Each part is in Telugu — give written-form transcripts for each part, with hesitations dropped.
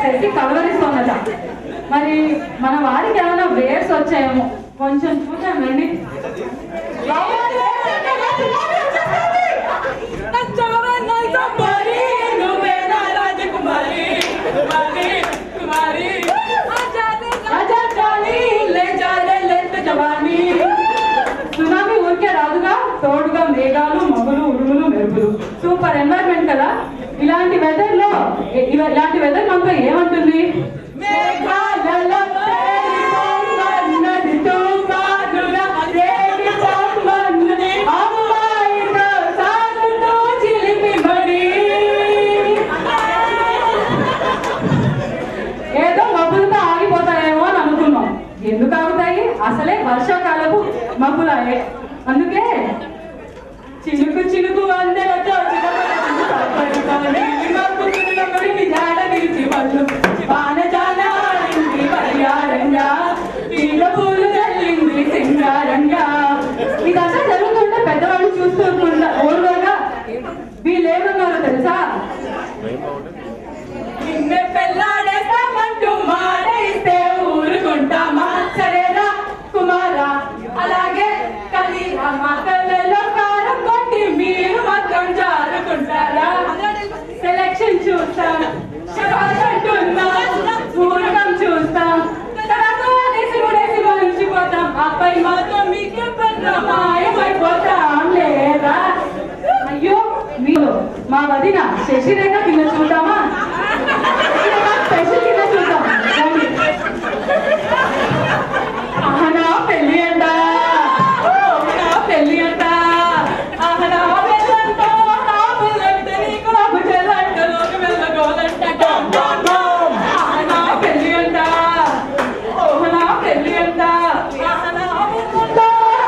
కలవరిస్తున్నట. మరి మన వారికి ఏమైనా వేర్స్ వచ్చాయేమో కొంచెం చూద్దాం రండి. సునామీ ఊరికే రాదుగా, తోడుగా మేఘాలు, మబ్బులు, ఉరుములు, మెరుపులు. సూపర్ ఎన్వైరన్మెంట్ కదా. ఇలాంటి వెదర్ మనతో ఏమంటుంది? ఏదో మబ్బులతో ఆగిపోతాయేమో అని అనుకున్నాం. ఎందుకు ఆగుతాయి? అసలే వర్షాకాలపు మబ్బులాయే. అందుకే చినుకు చినుకు అందెలతో ఇదంతా జరుగుతుంటే పెద్దవాళ్ళు చూస్తూ ఓరుగా వీళ్ళేమన్నారో తెలుసా? పెళ్ళాడేస్తామంటూ మాడేస్తే ఊరుకుంటామా? సరేనా కుమారా, అలాగే కలిరా మా కళ్ళలో కారం కొట్టి మీరు మాత్రం జారుకుంటారా? సెలక్షన్ చూస్తాం, ఊరకం చూస్తాం, ఉంచిపోతాం, ఆపై మాత్రం మీకు మాయమైపోతాం లేదా? అయ్యో మీరు మా వదిన శశిరేఖ కింద చూద్దామా? స్పెషల్ కింద చూద్దాం. ఆహనా పెళ్ళి అంట, పెళ్ళి అంట, ఆహనా పెళ్ళంట, నా పెళ్ళంటే నీకు నాకు చెల్లంట, లోకి వెళ్ళగోలంట, ఆహనా పెళ్ళి అంట, ఓహనా పెళ్ళి అంట, ఆహనా పెళ్ళంట,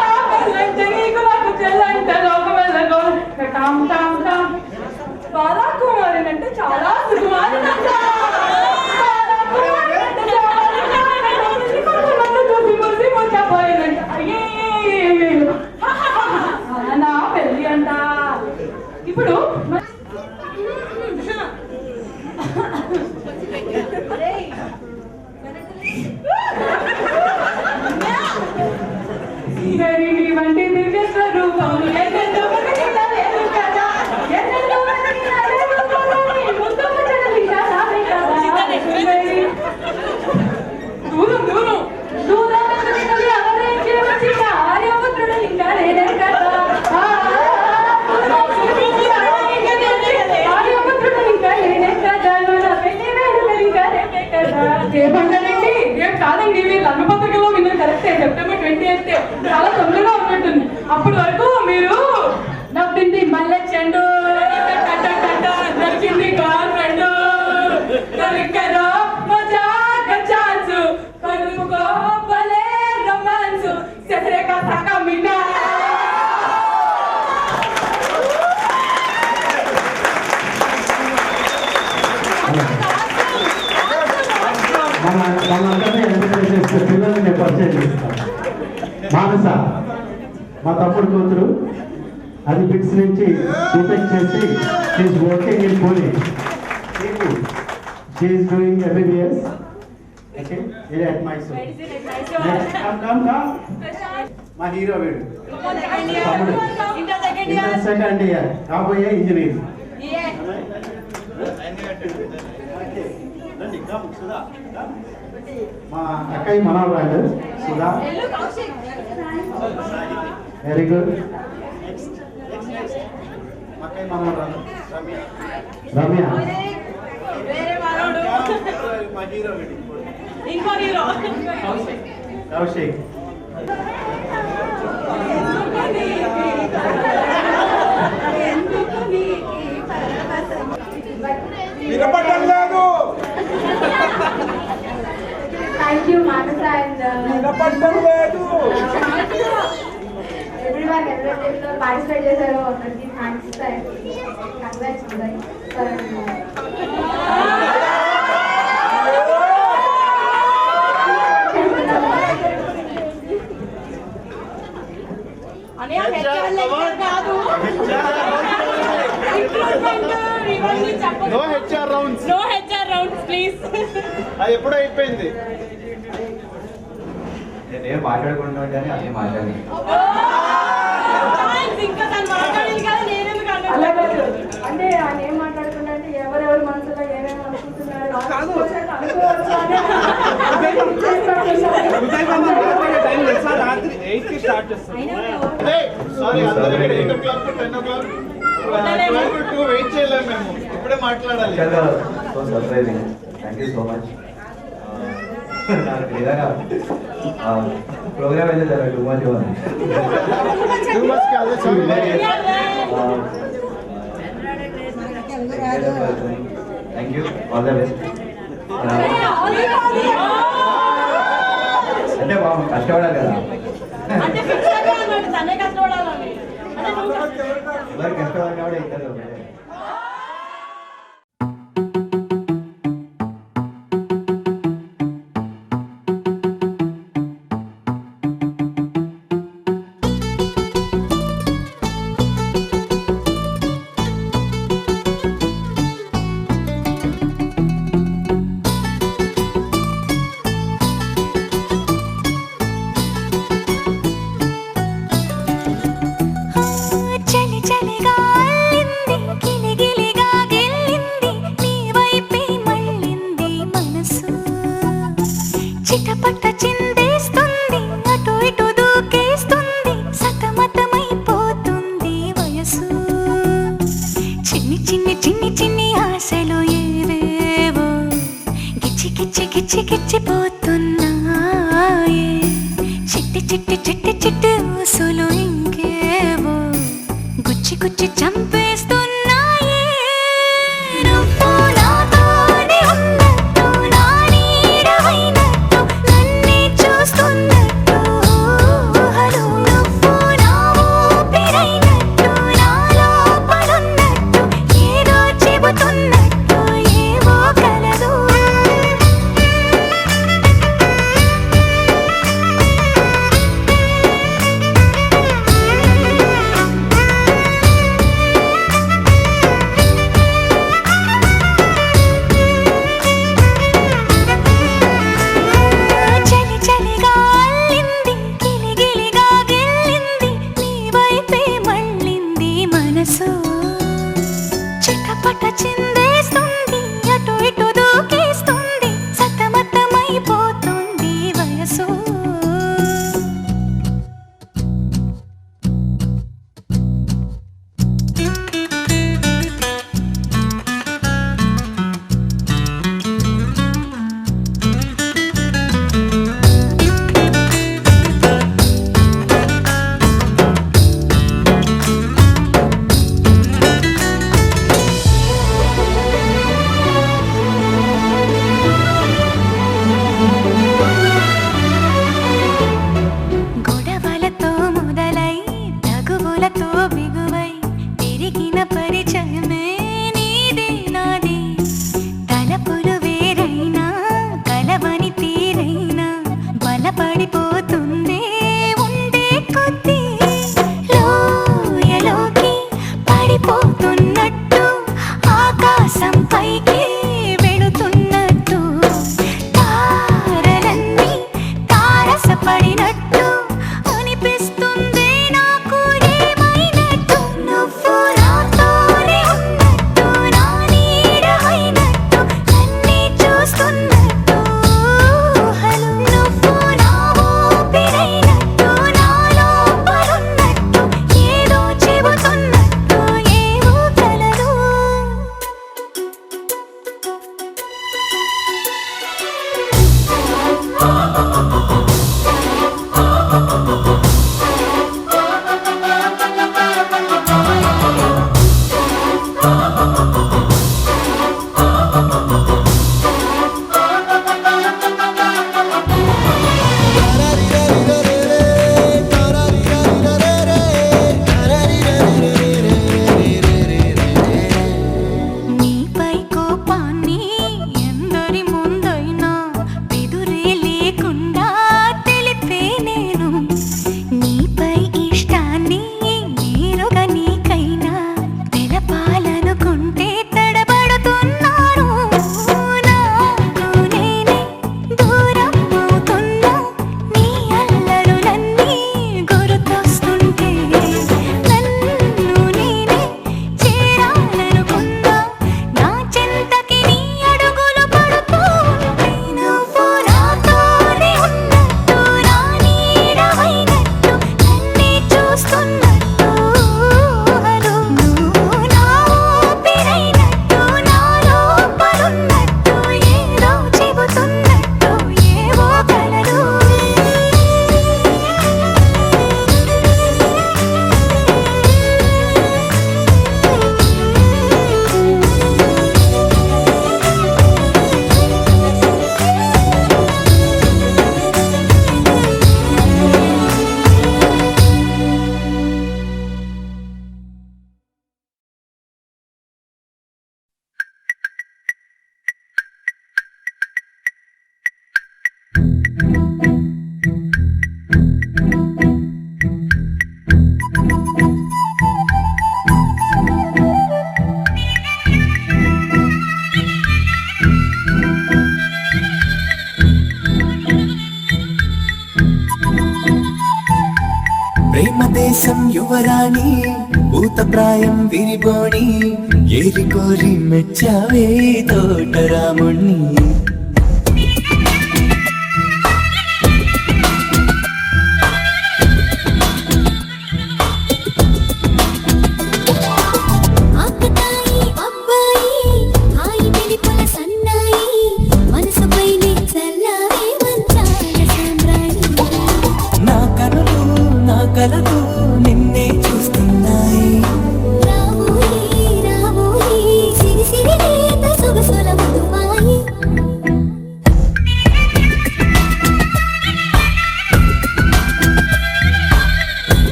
నా పెళ్ళంటే నీకు నాకు చెల్లంట, లోకి వెళ్ళగోలంట, టామ్ టామ్ టామ్. బాలాకుమారి అంటే చాలా సుకుమారినంట. నా పెళ్ళి అంట. ఇప్పుడు వంటి దివ్య స్వరూపం దూరం దూరం దూరం ఆర్యపుత్రుడు ఇంకా లేదే కదా, ఆర్యపుత్రుడు ఇంకా లేదే కదా, పెళ్లి వేడుకలు ఇంకా రేపే కదా. ఏ పండుగండి? రేపు కాదండి, మీరు అన్నపత్రికలో విన్నారు కరెక్టే. సెప్టెంబర్ 28 చాలా తొందరగా ఉన్నట్టుంది. అప్పటి వరకు మీరు నవ్వింది మల్లె చెండు, దొరికింది గర్ల్ ఫ్రెండ్, దొరికరో మజాక ఛాన్స్, కలుగుకో భలే రొమాన్స్, శశిరేఖ సక మిన్నా. పిల్లల్ని పరిచయం చేస్తాం. మానస మా తమ్ముడు కూతురు, అది బిట్స్ నుంచి బీటెక్ చేసి she is working in Pune. She is doing MBBS. Okay, here at Mysore. Come. మా హీరో వీడు ఇంటర్ సెకండ్ ఇయర్ కాబోయే ఇంజనీర్. మా అక్కయ్య మనవరాలు సుధా. Very good. అక్కయ్య మనవరాలు రమ్య. కౌశిక్. వినపడడం లేదు. Thank you, Manasa, and వినపడడం లేదు. everyone లో పార్టిసిపేట్ చేశారు. అందరికి థ్యాంక్స్ అండ్ కంగ్రాట్స్ ఫర్ అనే హెచ్ఆర్ లెక్చర్ కాదు. No HR rounds. No HR rounds, please. అది ఎప్పుడో అయిపోయింది. నేను మాట్లాడుకుంటున్నా కానీ అదే మాట్లాడి అలా కాదు. అంటే ఆయన ఏం మాట్లాడుతున్నా అంటే ఎవరెవరి మనసులో ఏమేమి అనుకుంటున్నారు అనుకోవచ్చు అని రాత్రి 8 కి స్టార్ట్ చేస్తాం. సారీ, అందరూ 8 o'clock 10 o'clock 12 to 2 వెయిట్ చేయలేము మేము. ఇప్పుడే మాట్లాడాలి. So surprising. Thank you so much. నాకు నిజంగా ప్రోగ్రామ్ అయితే చాలా టూ మచ్ ఉంది. Thank you, all the best. అంటే బాబు కష్టపడాలి కదా, ఎవరు కష్టపడాలి కాబట్టి ఇద్దరు. గిచ్చిపోతున్నాయే చిట్టి చిట్టి చిట్టి చిట్టి ఊసులు ఇంకేవో గుచ్చి గుచ్చి చంపేస్తున్నాయే. నువ్వు నాతోనే ఉన్నట్టు, నా నీడవైనట్టు, నన్నే చూస్తున్నట్టు ఊహలు. నువ్వు నా ఊపిరైనట్టు, నా లోపలున్నట్టు, ఏదో చెబుతున్నట్టు ఏవో కలదు. చలి చలిగా అల్లింది, గిలిగిలిగా గిల్లింది, నీ వైపే మళ్ళింది మనసు. చిటపట చిందేస్తుంది, అటు ఇటు దూకేస్తుంది, సతమతమైపోతుంది వయసు. గొడవలతో మొదలై తగువులతో బిగువై పెరిగిన పరిచయమే నీదే నాది. తలపులు వేరైనా కలవని తీరైనా బలపడిపోతుందే ఉండే కొద్దీ. లోయలోకి పడిపోతున్నట్టు, ఆకాశం పైకి వెళుతున్నట్టు, తారలన్నీ తారసపడినట్టు అనిపిస్తుంది నాకు ఏమైనట్టు. నువ్వు నాతోనే ఉన్నట్టు, నా నీడవైనట్టు, నన్నే చూస్తున్నట్టు ఊహలు. నువ్వు నా ఊపిరైనట్టు, నా లోపలున్నట్టు, ఏదో చెబుతున్నట్టు ఏవో కలలు. నీపై కోపాన్ని ఎందరి ముందైనా బెదురే లేకుండా మీసం యువరాణి ఊత ప్రాయం విరిబోణి ఏరి కోరి మెచ్చావే తోటరాముణ్ణి ఆకతాయి అబ్బాయి హాయి పిలిపుల సన్నాయి మనసుపైనే చల్లారే మంచాల సామ్రాణి నా కనులు నా కలలు నిన్నే చూస్తున్నాయి రావోయి రావోయి సిరి సిరి లేత సొగసుల మధుమాయి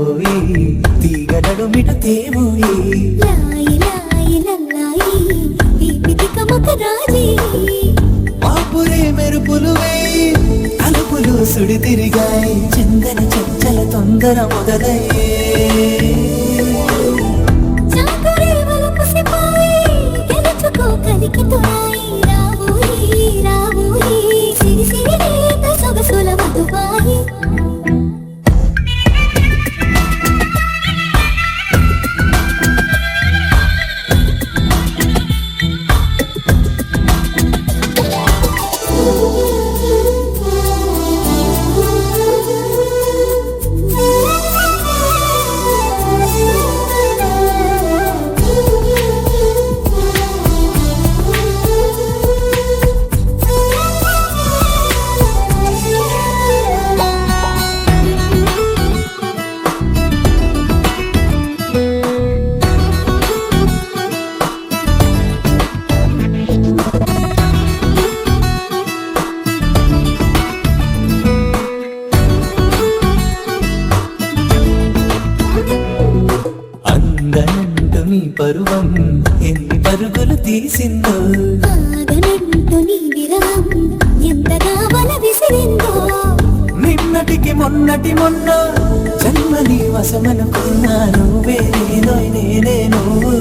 ఓయి తీగడడు మిట తేవోయి లాయి లాయి లల్లాయి దీపితి కమక రాజీ పాపురే మెరుపులు వేయి తలుపులు సుడి తిరిగాయి చందన చంచల తొందర మొదలయ్యే చాకురే వలకు సిపాయి గెలుచుకో కలికి తొడాయి రావోయి రావోయి సిరి సిరి లేత సొగసుల మధుబాయి అందనంటు నీ పరువం ఎన్ని పరుగులు తీసిందో ఆగనంటూ నీ విరహం ఎంతగా వల విసిరిందో నిన్నటికి మొన్నటి మొన్న జన్మని వసమనుకున్నాను వేరే నేనే నువ్వు